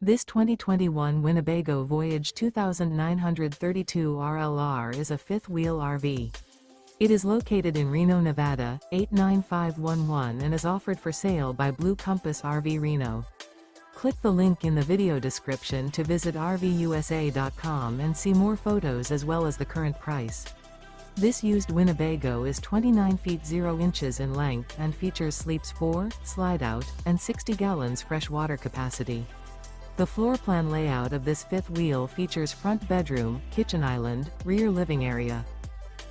This 2021 Winnebago Voyage 2932 RLR is a fifth-wheel RV. It is located in Reno, Nevada, 89511 and is offered for sale by Blue Compass RV Reno. Click the link in the video description to visit RVUSA.com and see more photos as well as the current price. This used Winnebago is 29 feet 0 inches in length and features sleeps 4, slide-out, and 60 gallons fresh water capacity. The floor plan layout of this fifth wheel features front bedroom, kitchen island, rear living area.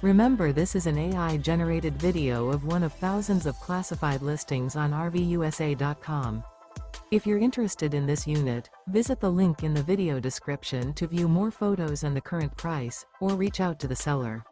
Remember, this is an AI-generated video of one of thousands of classified listings on RVUSA.com. If you're interested in this unit, visit the link in the video description to view more photos and the current price, or reach out to the seller.